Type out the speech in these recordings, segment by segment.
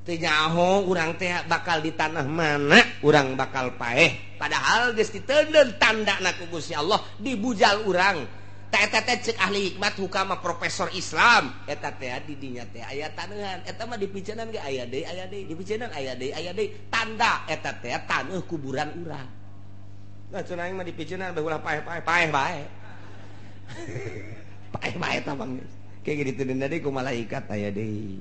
teu nyaho urang teh bakal di tanah mana urang bakal paeh padahal geus diteuleun tandana ku Gusti Allah di bujal urang. Eta teh ceuk ahli hikmat hukama profesor Islam eta teh di dinya teh aya taneuhan eta mah dipiceunaan ge aya deui dipiceunaan aya deui tanda eta teh taneuh kuburan urang. Nah cenah aing mah dipiceunaan bae ulah paeh bae paeh bae tah bang kayak gitu deui ku malaikat aya deui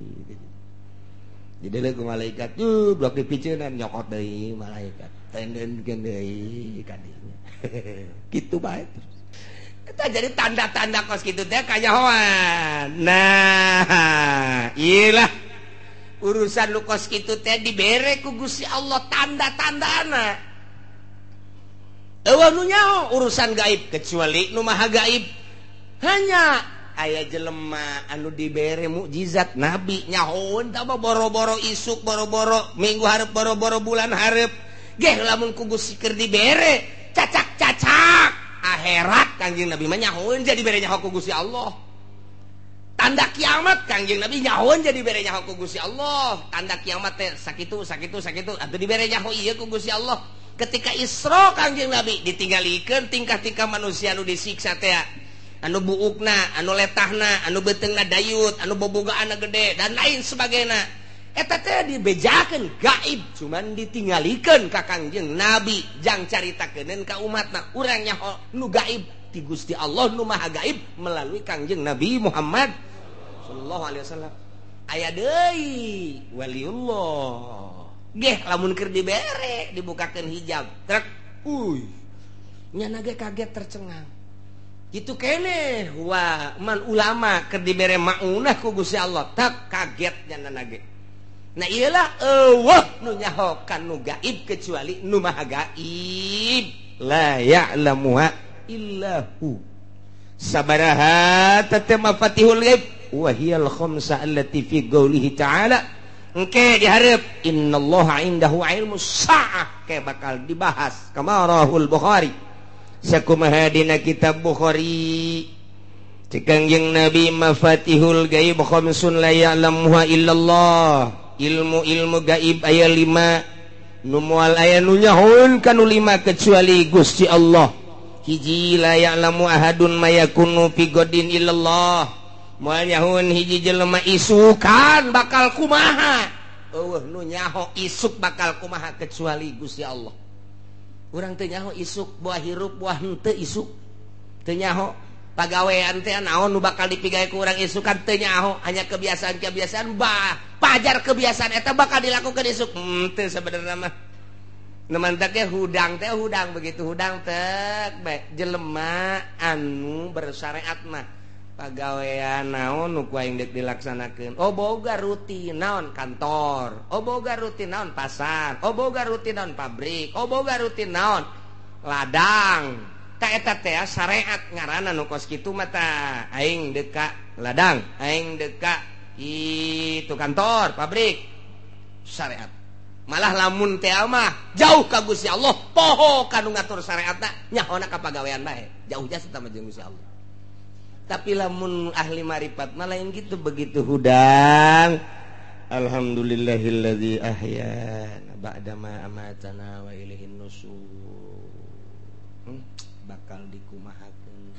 jadi leuh ku malaikat blok dipiceunaan nyokot deui malaikat tendeunkeun deui ka dinya kitu bae. Eta jadi tanda-tanda kos kitu teh kanyahoan. Nah, iyalah urusan lu kos kitu teh dibere ku Gusti Allah tanda-tandana. Eueuh nu nyaho urusan gaib kecuali nu maha gaib. Hanya aya jelema anu dibere mukjizat nabi nyahoeun tah boro-boro isuk boro-boro minggu hareup boro-boro bulan hareup. Geh lamun ku Gusti keur dibere cacak-cacak akhirat Kangjeng Nabi mah nyahoeun jadi bere nyaho ku Gusti Allah. Tanda kiamat Kangjeng Nabi nyahoeun jadi bere nyaho ku Gusti Allah. Tanda kiamat teh sakitu atuh dibere nyaho ieu ku Gusti Allah. Ketika Isra Kangjeng Nabi ditinggalikeun tingkah-tingkah manusia anu disiksa teh anu buukna, anu letahna, anu beteungna dayut, anu bobogaana gede dan lain sebagainya. Eta teh dibejakeun gaib cuman ditinggalikeun ka Kangjeng Nabi jang caritakeun ka umatna urang nyaho nu gaib ti Gusti Allah nu maha gaib melalui Kangjeng Nabi Muhammad sallallahu alaihi wasallam. Aya deui waliullah geh lamun keur dibere dibukakeun hijab trek nya ge kaget tercengang kitu keneh wah man ulama keur dibere maunah ku Gusti Allah tak kaget nya ge. Nah iyalah nu nyaho kanu gaib kecuali nu maha gaib la ya'lamuha illahu sabaraha tatama fatihul ghaib wa hiyal khamsa allati fi qoulihi ta'ala engke dihareup innallaha indahu ilmus sa'ah ke bakal dibahas kamarahul Bukhari sakumaha dina kitab Bukhari Kangjeng Nabi mafatihul ghaib khamsun la ya'lamuha illallah ilmu gaib aya 5 nu moal aya nu nyahoeun kanu 5 kecuali Gusti Allah. Hiji la ya'lamu ahadun mayakunu fi godin illallah moal nyahoeun hiji jelema isukan bakal kumaha eueuh nu nyaho isuk bakal kumaha kecuali Gusti Allah. Urang teu nyaho isuk buah hirup buah henteu isuk teu nyaho pagawean teh naon nu bakal dipigawe ku urang isukan teu nyaho hanya kebiasaan pajar kebiasaan eta bakal dilakukan isuk teu sabenerna mah nemantak teh hudang begitu hudang teh jelema anu bersyariat mah pagawean naon nu ku aing deuk dilaksanakeun boga rutin naon kantor boga rutin naon pasar boga rutin naon pabrik boga rutin naon ladang eta teh syariat ngaranna nu kos kitu mah tah aing deka ladang aing deka itu kantor pabrik syariat malah lamun teh mah jauh ka Gusti Allah poho kanu ngatur syariatna nyahona ka pagawean bae jauh jasa sama jeung Gusti Allah. Tapi lamun ahli marifat mah lain gitu begitu hudang alhamdulillahilladzi ahyana ba'da ma amatana wa ilaihin nusyur bakal dikumahakeun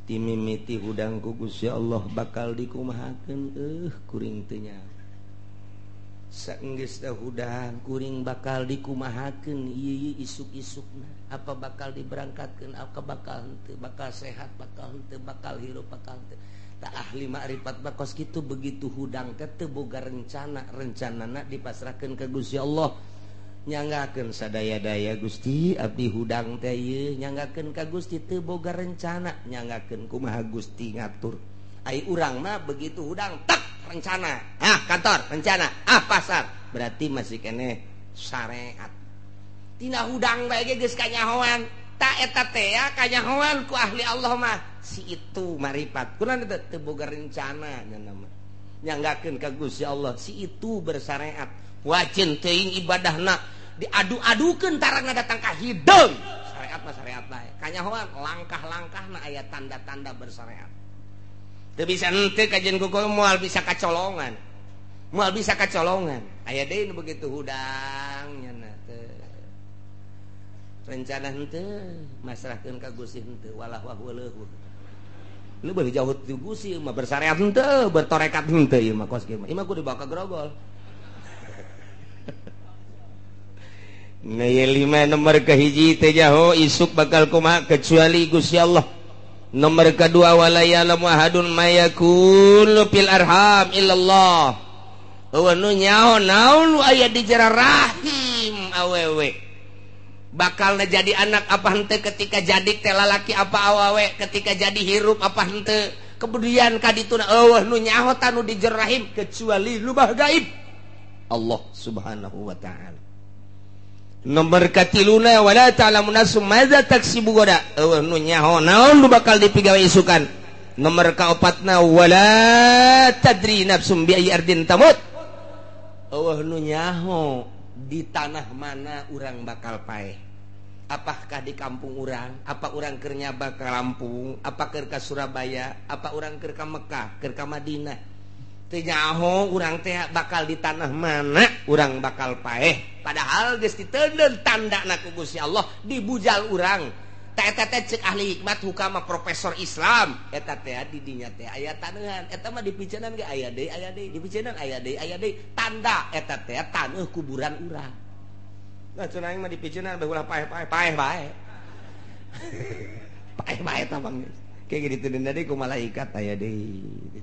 ti mimiti hudang ku Gusti Allah bakal dikumahakeun kuring teu nyaho saenggeus da hudang kuring bakal dikumahakeun ieu isuk-isukna apa bakal diberangkatkeun apa bakal henteu bakal sehat bakal henteu bakal hirup bakal henteu ta ahli makrifat bakos kitu begitu hudang teh teu boga rencanana dipasrahkeun ka Gusti Allah nyanggakeun sadaya-daya Gusti abdi hudang teh ieu nyanggakeun ka Gusti teu boga rencana nyanggakeun kumaha Gusti ngatur ai urang mah begitu hudang tek rencana kantor rencana pasar berarti masih keneh syariat tina hudang bae ge geus kanyahoan ta eta teh kanyahoan ku ahli Allah mah si itu marifat kunaon teu boga rencana nyanggakeun ka Gusti Allah si itu bersyariat wajin teuing ibadahna diadu-adukeun tarangna datang ka hideung syariat mah syariat bae kanyahoan langkah-langkahna aya tanda-tanda bersyariat teu bisa henteu kajian kuku moal bisa kacolongan moal bisa kacolongan aya deui nu begitu hudang nyana teh rencana henteu masrahkeun ka Gusti henteu walah wahuleuh lu beuh jauh ti Gusti mah bersareat henteu bertorekat henteu ieu mah kos kieu mah kudu dibawa ka grogol. Nah, lima nomor kahiji teh jaho isuk bakal kumaha kecuali Gusti Allah. Nomor kedua wala ya'lamu ahadun mayakul fil arham illallah. Eueuh nu nyaho naon aya di jero rahim awewe. Bakalna jadi anak apa henteu ketika jadi teh lalaki apa awewe ketika jadi hirup apa henteu. Kemudian kadituna eueuh nu nyaho tanu di jero rahim kecuali nu bah gaib. Allah Subhanahu wa taala. Nomor katiluna wala ta'lamu nafsum madza taksibu goda eueuh nu nyaho naon nu bakal dipigawe isukan. Nomor kaopatna wala tadri nafsum bi ayyi ardin tamut eueuh nu nyaho di tanah mana urang bakal paeh. Apakah di kampung urang, apa urang keur nyaba ka Lampung, apa keur ka Surabaya, apa urang keur ka Mekah, keur ka Madinah. Nyaho urang teh bakal di tanah mana urang bakal paeh padahal geus diteundeun tandana ku Gusti Allah di bujal urang teh eta teh ceuk ahli hikmat hukama profesor Islam eta teh di dinya teh aya taneuhan eta mah dipiceunan ge aya deui dipiceunan aya deui tanda eta teh taneuh kuburan urang nah cenah mah dipiceunan bae ulah paeh bae paeh bae tah bang kayak gitu deui ku malaikat aya deui.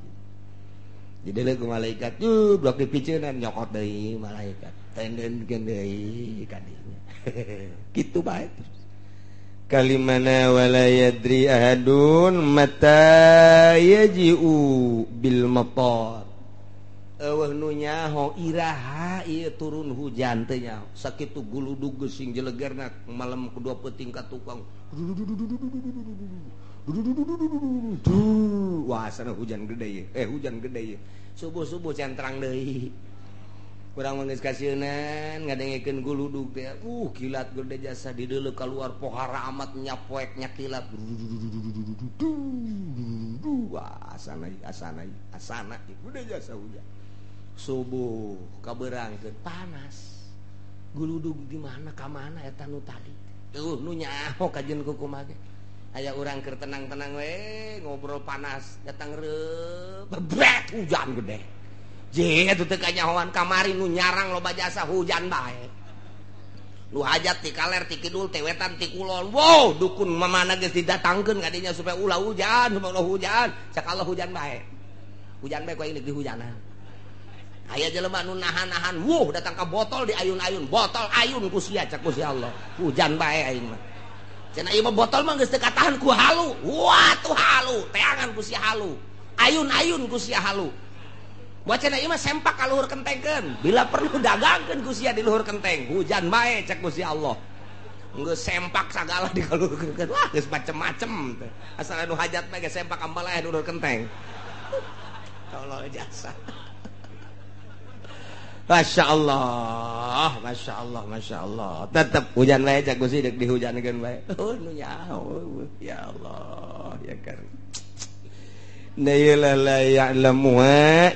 Jadi lagu malaikat blok dipiceunan nyokot deui malaikat tendeunkeun deui ka dinya kitu bae terus kalimana wala yadri ahadun mata yaji'u bil matar eueuh nu nyaho iraha ieu turun hujan teh nyaho sakitu guludug geusing jelegerna malam kedua peuting ka tukang wah sana hujan gede ya hujan gede ya subuh centrang deui urang mah geus kasieunnan ngadengkeun guludug teh kilat gede jasa di deuleu keluar pohara amat nyapoek nya kilat wah asana gede jasa hujan subuh kabeurangkeun panas guludug di mana ka mana eta nu tadi nu nyaho kajeun kumaha ge aya urang keur tenang-tenang we ngobrol panas datang bebret hujan gede je atuh teu kanyahoan kamari nu nyarang loba jasa hujan bae nu hajat ti kaler ti kidul teh wetan ti kulon wow dukun mamana geus didatangkeun ka dinya supaya ulah hujan sakala hujan bae ku aing di hujanan aya jelema nu nahan-nahan datang ka botol di ayun-ayun botol ayun ku sia cak ku Allah hujan bae aing mah cenah ieu mah botol mah geus teu katahan ku halu. Wah tuh halu, teangan ku sia halu. Ayun-ayun ku sia halu. Moal cenah ieu mah sempak ka luhur kentengkeun. Bila perlu dagangkeun ku sia di luhur kenteng. Hujan bae cek ku sia Allah. Geus sempak sagala di luhur. Wah geus macem-macem teh. Asal anu hajat mah geus sempak ambalae di luhur kenteng. Allah jasa. Masya Allah. Tetap hujan bae cak Gusti dek dihujankeun bae. Nu nyaho ya Allah ya karim. La ya'lamu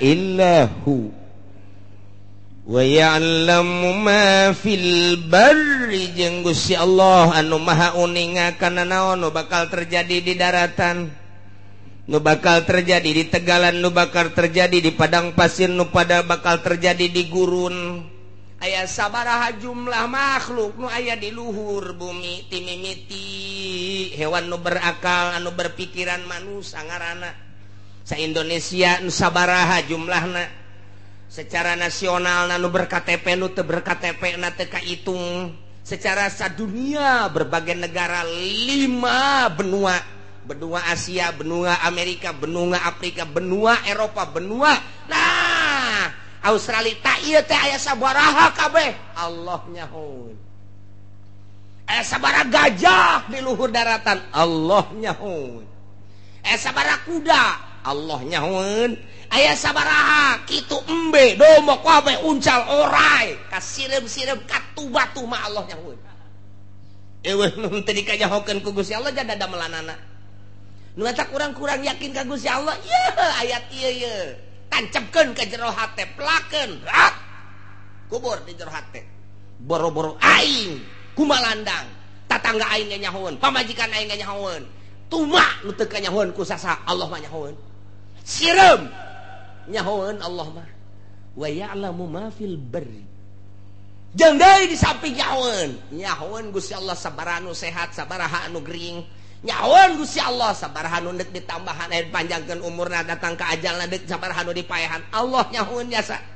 illa hu. Wa ya'lamu ma fil barri jeung Gusti Allah anu maha uningakeun naon nu bakal terjadi di daratan. Nu bakal terjadi di tegalan, nu bakal terjadi di padang pasir, nu pada bakal terjadi di gurun. Aya sabaraha jumlah makhluk nu aya di luhur bumi ti mimiti hewan nu berakal anu berpikiran manusia ngaranna sa Indonesia nu sabaraha jumlahna secara nasional nu berKTP nu teu berKTP na teu kahitung secara sadunia berbagai negara 5 benua Asia, benua Amerika, benua Afrika, benua Eropa, benua Australia. Tak ieu teh aya sabaraha kabeh Allah nyahoun. Aya sabaraha gajah di luhur daratan Allah nyahoun. Aya sabaraha kuda Allah nyahoun. Aya sabaraha kitu embe, domba, kabeh, uncal, orai, kasirem-sirem, katu-batu mah Allah nyahoun. Eueuh nu teu dikajahokeun ku Gusti Allah jada damelanana. Nu eta kurang-kurang yakin ka Gusti Allah, ayat ieu tancapkeun ka jero hate plakeun kubur di jero hate boro-boro aing kumalandang tatangga aing ge nyahoeun pamajikan aing ge nyahoeun tumak nu teu kanyahoeun ku sasa Allah mah nyahoeun sireum nyahoeun Allah mah wa ya'lamu ma fil barri jeung deui di samping nyahoeun Gusti Allah sabaraha anu sehat sabaraha anu gering nyahoeun Gusti Allah sabaraha anu deuk ditambahan panjangkeun umurna datang ka ajalna deuk sabaraha anu dipaehan Allah nyahoeun jasa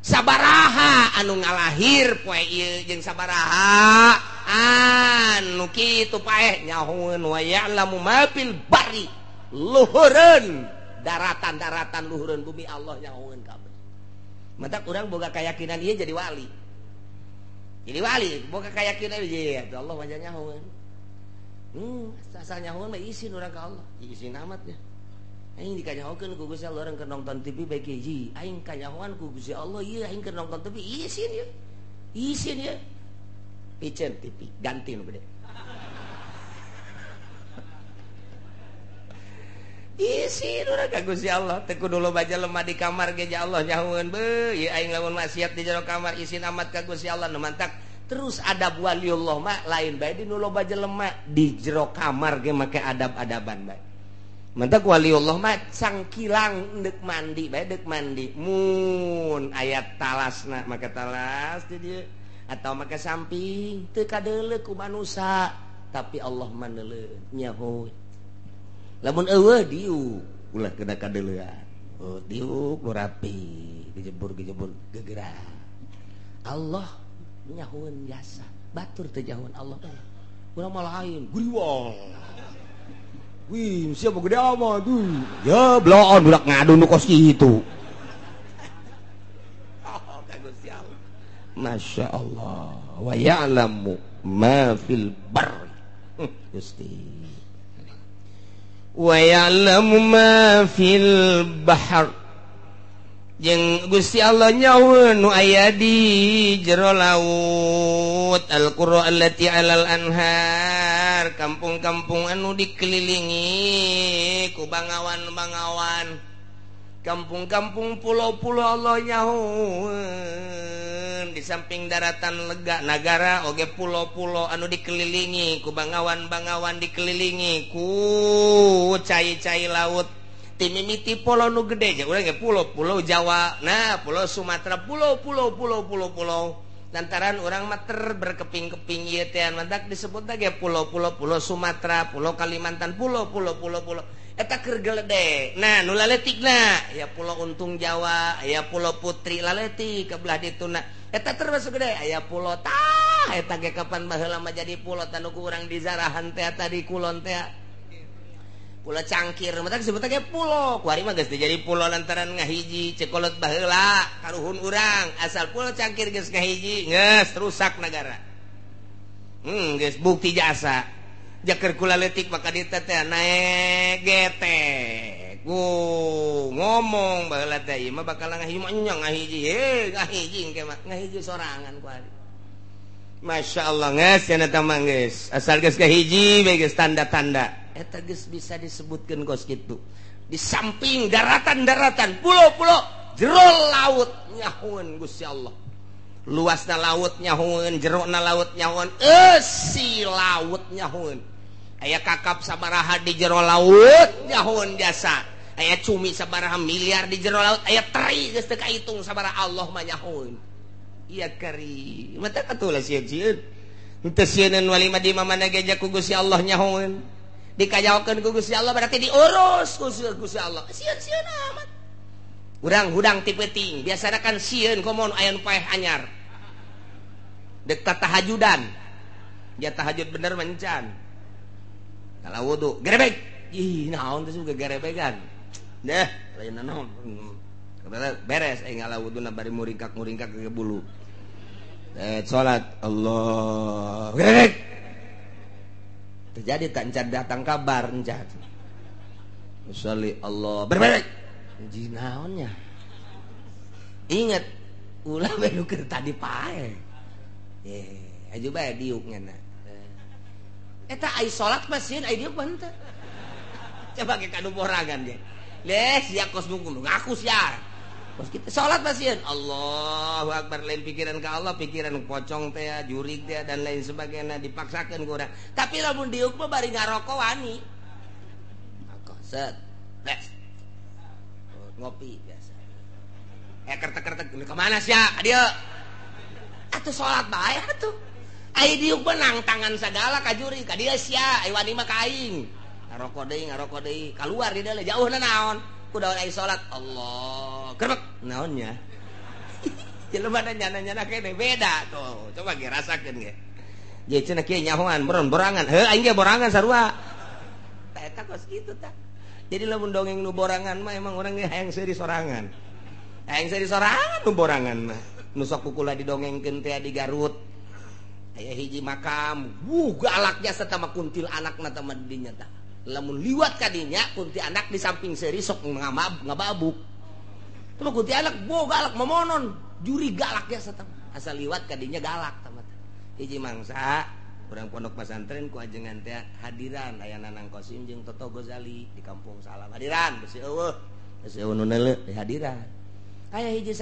sabaraha anu ngalahir poe ieu jeung sabaraha anu kitu paeh nyahoeun wa ya'lamu ma fil barri luhureun daratan-daratan luhureun bumi Allah nyahoeun kabeh mantap urang boga kayakinan ieu jadi wali boga kayakinan ieu Allah mah nyahoeun asal nyahoeun mah isin urang ka Allah isin amat ya aing dikanyahokeun ku Gusti Allah urang keur nonton TV bae hiji aing kanyahoan ku Gusti Allah ieu aing keur nonton TV isin ya picen TV ganti nu gede isin urang ka Gusti Allah teu kudu loba lemah di kamar ge Allah nyahoeun beuh ieu aing lamun maksiat di jero kamar isin amat ka Gusti Allah nu mantak terus adab waliullah mah lain bae di nu loba lemah di jero kamar ge make adab-adaban bae mantak waliullah mah cangkilang deuk mandi bae deuk mandi mun aya talasna make talas di dieu atau make samping teu kadeuleu ku manusia tapi Allah mah neuleuh nyahoeun lamun eueuh diuk ulah kena kadeuleuan diuk nu rapi dijebur gegera Allah nyahoeun jasa batur teu nyahoeun Allah urang mah lain guriwal wih siapa gede amat tuh ya bloon budak ngadu nu kos kitu Gusti Allah Masya Allah wa ya'lamu ma fil barri Gusti wa ya'lamu ma fil bahr jeung Gusti Allah nyahoeun nu aya di jero laut al-qura allati 'alal anhar kampung-kampung anu dikelilingi ku bangawan-bangawan kampung-kampung pulau-pulau Allah nyahoeun di samping daratan lega nagara oge pulau-pulau anu dikelilingi ku bangawan-bangawan dikelilingi ku cai-cai laut ti mimiti pulau nu gede ja urang ge pulau Jawa nah pulau Sumatera pulau lantaran urang mah berkeping-keping ieu teh mantak disebut ge pulau Sumatera pulau Kalimantan pulau eta keur geledeg nah nu laletikna ya pulau Untung Jawa aya pulau Putri laletik ke belah dituna eta termasuk gede aya pulau tah eta ge kapan baheula mah jadi pulau tanu ku urang di zarahan teh tadi kulon teh Pulau Cangkir mata disebut ge pulau kuari mah geus jadi pulau lantaran ngahiji cekolot baheula karuhun urang asal Pulau Cangkir geus ngahiji geus rusak negara geus bukti jasa jaker kula leutik maka ditu teh naek getek ngomong baheula teh ieu mah bakal ngahiji mah nya ngahiji ngahiji engke mah ngahiji sorangan kuari Masya Allah geus cenah teh mah geus asal geus ngahiji bae geus tanda-tanda eta geus bisa disebutkeun kos kitu di samping daratan-daratan pulau-pulau jero laut nyahoeun Gusti Allah luasna laut nyahoeun jerona laut nyahoeun eusi laut nyahoeun aya kakap sabaraha di jero laut nyahoeun jasa aya cumi sabaraha miliar di jero laut aya teri geus teu kahitung sabaraha Allah mah nyahoeun ieu kari mata katulah sieun-sieun henteu sieun wali mah di mamana geja ku Gusti Allah nyahoeun dikajawakeun ku Gusti Allah berarti diurus ku Gusti Allah sieun-sieun amat urang hudang ti peuting biasana kan sieun komo aya nu paeh anyar dek tahajudan ya tahajud bener mencan kalau wudu gerebek ih naon teh suga gerebegan deh lain naon beres ngala wuduna bari muringkak ke bulu salat Allah gerebek terjadi tak encan datang kabar encan Usalli Allah berbalik jinaonnya ingat ulah bae keur tadi pae aju bae diuknya eta ai salat mah sieun ai diuk teh coba ke kanu borangan ge sia kos buku ngaku sia. Kos kita salat pasieun. Allahu Akbar lain pikiran ka Allah, pikiran pocong teh, jurig teh dan lain sebagainya dipaksakeun ku urang. Tapi lamun diuk mah bari ngaroko wani. Maka set. Les. Ngopi biasa. Kertek-kertek ke mana sia? Ka dieu. Atuh salat bae atuh. Ai diuk benang tangan sagala ka juri ka dieu sia, ai wani mah ka aing. Ngaroko deui, keluar di dalam jauhna naon? Kudaon ai salat Allah. Kerbek naonnya? Jelema nyana-nyana kene beda tuh. Coba ge rasakeun ge. Ye cenah kieu nyahoan borangan. Heuh aing ge borangan sarua. Tah eta kos kitu tah. Jadi lamun dongeng nu borangan mah emang urang ge hayang seuri sorangan. Hayang seuri sorangan nu borangan mah. Nu sok kukula didongengkeun teh di Garut. Aya hiji makam, galaknya serta mah kuntil anakna teh mah dinya tah. Lamun liwat ka dinya kunti anak di samping seuri sok ngababuk. Teh mah kunti anak galak memonon, juri galaknya serta asal liwat ka dinya galak tah mah. Hiji mangsa urang pondok pesantren ku ajengan teh hadiran aya Nanang Kosim jeung Toto Gozali di Kampung Salam hadiran besi eueuh. Besi eueuh nu neuleuh hadiran. Aya hiji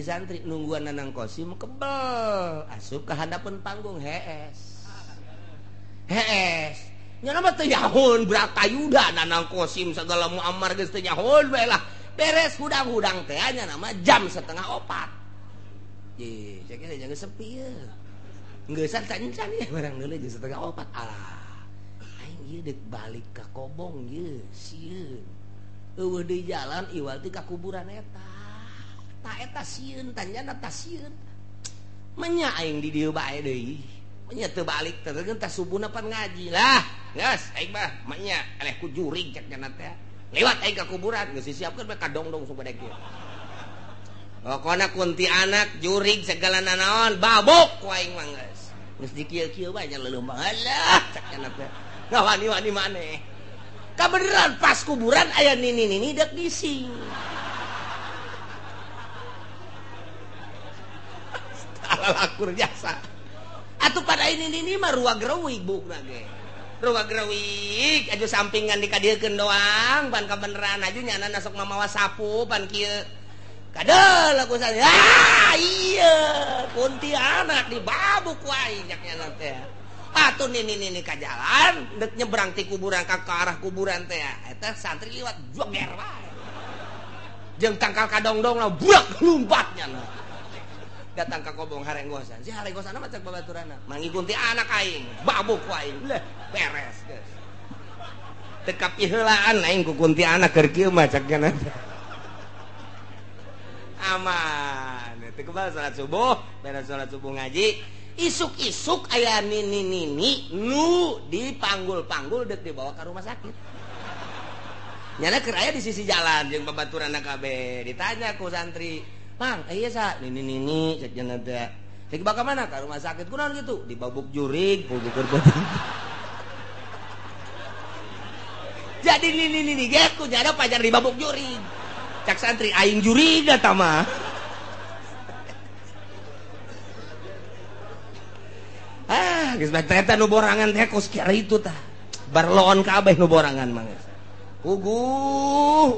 santri nungguan Nanang Kosim kebel asup ke hadapan panggung hees nya mah teu nyahoun brakayuda Nanang Kosim segala muammar geus teu nyahoun bae lah beres hudang-hudang teh nya nama jam 3:30 ye cek ieu geus sepi ye geus cancan ye barang deuleu jam 3:30 alah aing ieu deuk balik ka Kobong ye sieun eueuh di jalan iwal ti ka kuburan eta tah eta sieun tanjana tah sieun menya aing di dieu bae deui menya teu balik teh tah subuhna pan ngaji lah geus aing mah menya eleh ku jurig cek cenah teh lewat aing ka kuburan geus disiapkeun bae kadongdong supaya kieu pokona kunti anak jurig segala nanaon babok ku aing mah geus dikieu-kieu bae nya leuleum alah cek cenah teh ngawani-wani maneh kabeneran pas kuburan aya nini dek bising. Alakur jasa. Atuh pada ini mah ruag reuwig bukna ge. Ruag reuwig aju sampingan dikadiekeun doang pan kabeneran aju nyana sok mamawa sapu pan kieu. Kadel aku sare. Ah iya kuntilanak dibabuk wae nya nyana teh. Atuh nini ka jalan dek nyebrang ti kuburan ka arah kuburan teh eta santri liwat joger wae jeung tangkal kadongdong na burak lumpatnya na datang ka Kobong harenggosan si harenggosan mah cek babaturanna mangi kunti anak aing babuk wae leh beres geus teu kapiheulaan aing ku kunti anak keur kieu mah cek kana aman teu kebal salat subuh beres salat subuh ngaji isuk-isuk aya nini nu dipanggul-panggul dek dibawa ke rumah sakit nyana keur aya di sisi jalan jeung babaturanna kabeh ditanya ku santri mang ieu sa nini cek cenah teh cek bawa ka mana ka rumah sakit kunaon gitu dibabuk jurig ku keur penting jadi nini ge ku nyada pajar dibabuk jurig cek santri aing jurig eta mah geus bae eta nu borangan teh kos kira itu tah. Barloon kabeh nu borangan mah geus.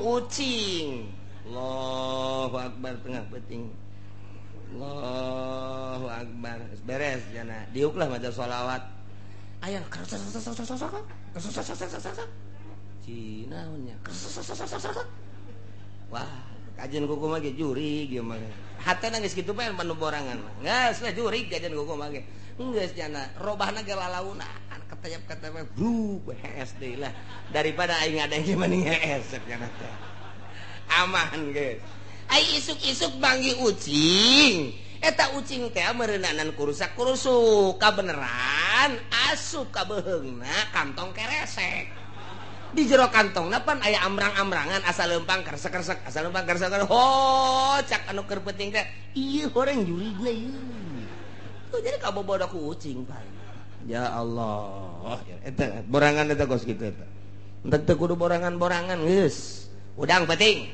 Ucing. Allahu Akbar tengah peuting. Allahu Akbar. Geus beres jana. Diuk lah maca sholawat. Aya Cina nya. Wah, kajian kuku mah ge jurig ieu mah. Hatena geus kitu bae nu borangan mah. Geus lah jurig kajian kuku mah ge. Geus cenah robahna ge lalauna ketep-ketep hees deui lah daripada aing ngadenge mending hees cenah teh aman geus ai isuk-isuk banggi ucing eta ucing teh meureunanan kurusak-kurusuk kabeneran asup ka beheungna kantong keresek di jero kantongna pan aya amrang-amrangan asal leumpang kersek-kersek ho cak anu keur penting teh ieu horeng jurigna ieu tuh jadi kabobodo ku ucing paling ya Allah eta borangan eta kos kitu eta entek teu kudu borangan-borangan geus udang penting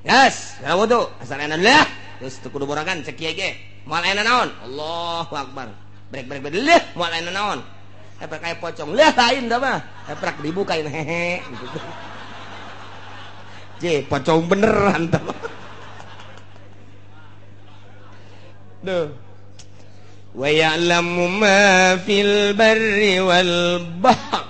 geus gara wudu asal enan lah geus teu kudu borangan cek kieu ge moal enan naon Allahu Akbar brek leh moal enan naon epek aya pocong leh lain da mah epek dibukain hehe gitu pocong beneran tuh. Duh. Wa ya'lamu ma fil barri wal bahr.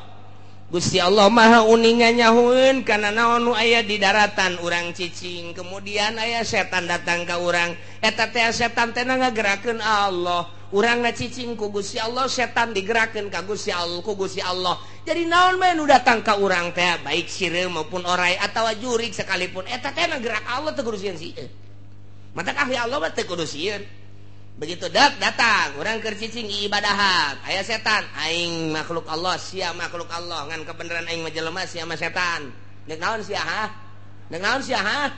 Gusti Allah maha uningan nyahueun kana naon nu aya di daratan urang cicing. Kemudian aya setan datang ka urang. Eta teh setan teh ngagerakeun Allah. Urang cicing ku Gusti Allah, setan digerakeun ka Gusti Allah ku Gusti Allah. Jadi naon bae nu datang ka urang teh baik sireum maupun orai atawa jurig sekalipun eta teh ngagerak Allah teh kudu sieun sieun. Mata ahli Allah mah teh kudu sieun. Begitu datang orang keur cicing ibadahan aya setan aing makhluk Allah sia makhluk Allah ngan kebenaran aing mah jelema sia mah setan deuk naon sia ha deuk naon sia ha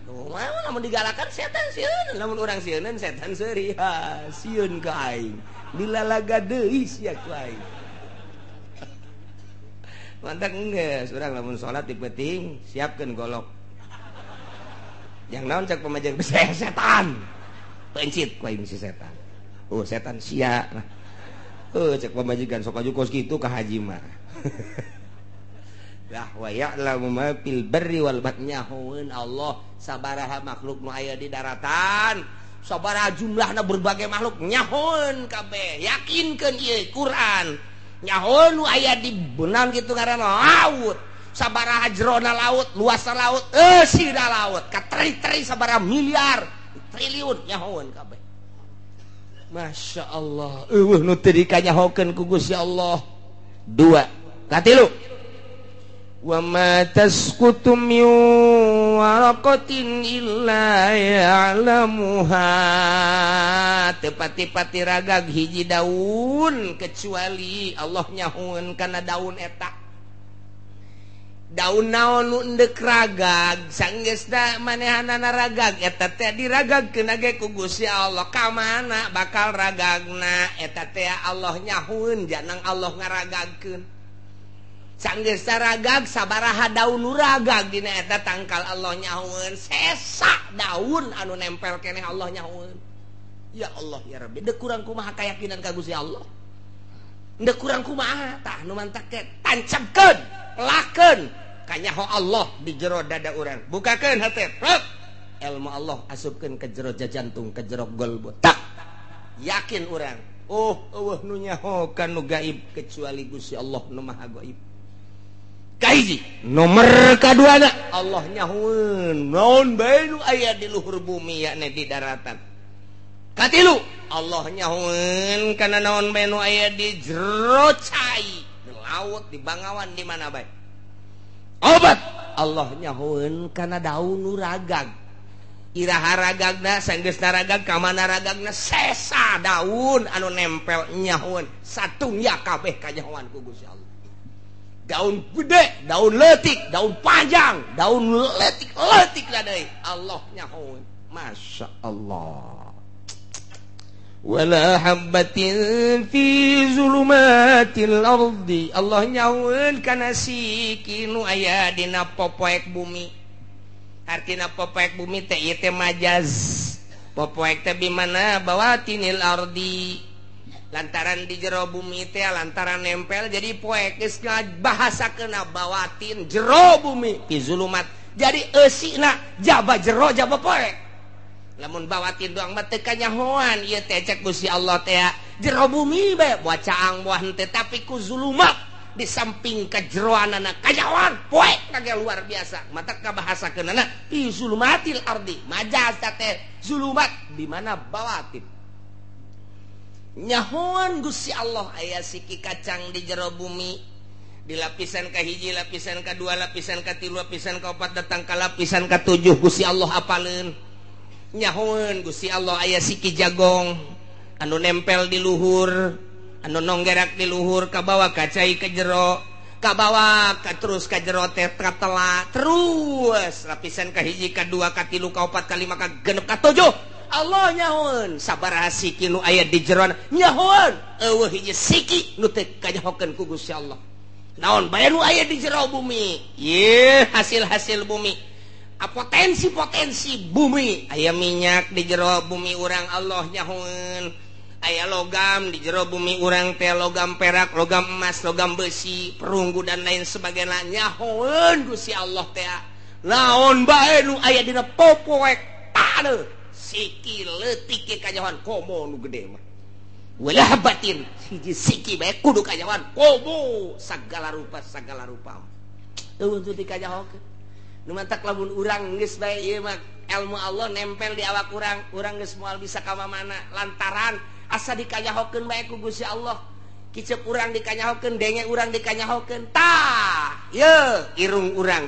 tuh mah lamun digalakan setan sieun lamun urang sieun setan seuri ha sieun ka aing dilalaga deui sia ku aing mantap geus urang lamun salat di penting siapkeun golok yang naon cek pamajeng setan pencit ku aing si setan. Oh setan sia. Cek pamajikan sok ajukos kitu ka haji mah. Lah wa ya'lamu ma fil barri wal bahri nyahoeun Allah sabaraha makhluk nu aya di daratan, sabaraha jumlahna berbagai makhluk nyahoeun kabeh. Yakinkeun ieu Quran. Nyahoeun nu aya di beunang kitu ngaranna laut. Sabaraha jerona laut, luasna laut, sida laut, kateri-teri sabaraha miliar triliun nyahoeun kabeh. Masya Allah. Nu teu dikanyahokeun ku Gusti Allah. 2. Katilu. Wa ma tasqutu min waraqatin illa ya'lamuha. Tepati-pati ragag hiji daun kecuali Allah nyahoeun kana daun eta. Daun naon nu endek ragag sanggeusna manehanana ragag eta teh diragagkeun ge ku Gusti Allah ka mana bakal ragagna eta teh Allah nyahueun janang Allah ngaragagkeun sanggeusna ragag sabaraha daun nu ragag dina eta tangkal Allah nyahueun sesa daun anu nempel keneh Allah nyahueun ya Allah ya Rabbi deuk kurang kumaha kayakinan ka Gusti Allah deuk kurang kumaha tah nu mantak teh tancapkeun lakeun kanyaho Allah di jero dada urang bukakeun hate ilmu Allah asupkeun ke jero jantung ke jero golbot tak yakin urang eueuh nu nyahokan nu gaib kecuali Gusti Allah nu maha gaib kahiji nomor kaduana Allah nyahoeun naon bae nu aya di luhur bumi yakni di daratan katilu Allah nyahoeun kana naon bae nu aya di jero cai di laut di bangawan di mana bae obat Allah nyahoeun kana daun nu ragag iraha ragagna sanggeusna ragag ka mana ragagna sesa daun anu nempel nyahoeun satungya kabeh kanyahoan ku Gusti Allah daun gede daun leutik daun panjang daun leutik lah deui Allah nyahoeun masya Allah wala habbatin fi zulumatil ardi Allah nyaweun kana siki nu aya dina popoek bumi artina popoek bumi teh ieu teh majaz popoek teh bimana bawatinil ardi lantaran di jero bumi teh lantaran nempel jadi poek geus ngabahasakeun bawatin jero bumi fi zulumat jadi eusina jaba jero jaba poek lamun bawatin doang mah teu kanyahoan ieu teh cek Gusti Allah teh jero bumi bae buat caang buah henteu tapi ku zulumat di samping kajeroanana kanyahoan poek kage luar biasa mata kabahasakeunana fi zulumatil ardi majaz teh zulumat di mana bawatin nyahoan Gusti Allah aya siki kacang di jero bumi di lapisan kahiji lapisan kadua lapisan katilu lapisan kaopat datang ka lapisan katujuh Gusti Allah apaleun nyahoeun Gusti Allah aya siki jagong anu nempel di luhur anu nonggerak di luhur kabawa kacai ke jero kabawa terus ka jero teh katela terus lapisan kahiji kadua katilu kaopat kalima kagenep katujuh Allah nyahoeun sabaraha siki nu aya di jero nyahoeun eueuh hiji siki nu teh kanyahokeun ku Gusti Allah naon bae nu aya di jero bumi ieu hasil-hasil bumi potensi bumi aya minyak di jero bumi urang Allah nyahoeun aya logam di jero bumi urang teh logam perak logam emas logam besi perunggu dan lain sebagainya nyahoeun Gusti Allah teh naon bae nu aya dina popoek tade siki leutik ke kajawan komo nu gede mah walah batin hiji siki bae kudu kajawan komo sagala rupa untuk dikajahokeun nu mantak lamun urang geus bae ieu mah ilmu Allah nempel di awak urang geus moal bisa ka mana lantaran asa dikajahokeun bae ku Gusti Allah kicep urang dikanyahokeun denge urang dikanyahokeun tah ye irung urang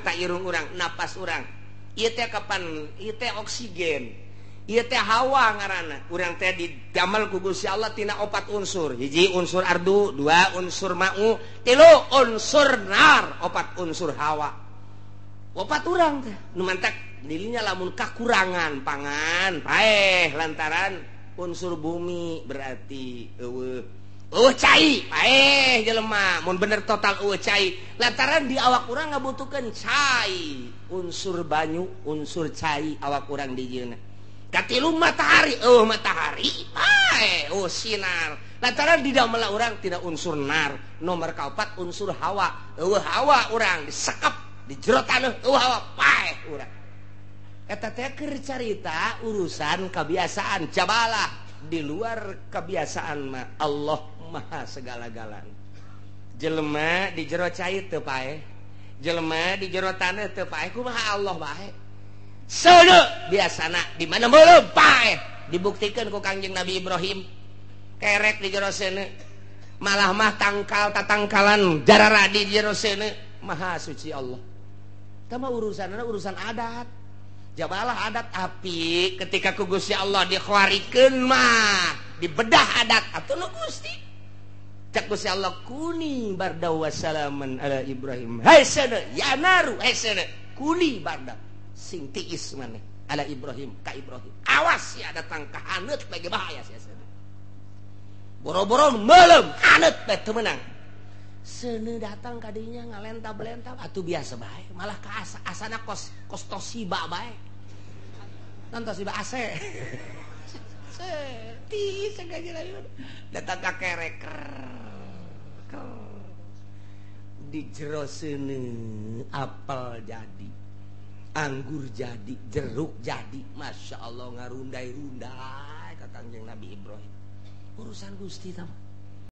napas urang ieu teh kapan ieu teh oksigen ieu teh hawa ngaranna urang teh didamel ku Gusti Allah tina 4 unsur hiji unsur ardu 2 unsur ma'u 3 unsur nar 4 unsur hawa 4 urang teh nu mantak dirinya lamun kakurangan pangan paeh lantaran unsur bumi berarti cai paeh jelema mun bener total cai lantaran di awak urang ngabutuhkeun cai unsur banyu unsur cai awak urang di dieuna katilu matahari paeh sinar lantaran di dalam urang tina unsur nar nomor kaopat unsur hawa hawa urang disekep di jero taneuh hawa paeh urang eta teh keur carita urusan kebiasaan jabalah di luar kebiasaan mah Allah maha segala-galana jelema di jero cai teu paeh jelema di jero taneuh teu paeh kumaha Allah bae seuneu biasana di mana meuleum paeh dibuktikeun ku Kangjeng Nabi Ibrahim kerek di jero seuneu malah mah tangkal tatangkalan jarara di jero seuneu maha suci Allah tah mah urusanna urusan adat jabalah adat api ketika ku Gusti Allah dikhuarikeun mah dibedah adat atuh nu Gusti cak Gusti Allah kuni barda wassalaman ala Ibrahim hai sana ya naru hai sana kuni barda sing tiis maneh ala Ibrahim ka Ibrahim awas ya datang ka haneut bage bahaya sia sana boro-boro meuleum haneut teh teu meunang seuneu datang ka dinya ngalentab-lentab atuh biasa bae malah ka asana kos Toshiba bae non Toshiba AC ti sengaja datang ka kerek di jero seuneu apel jadi anggur jadi jeruk jadi masya Allah ngarundai-rundai ka Kangjeng Nabi Ibrahim urusan Gusti tah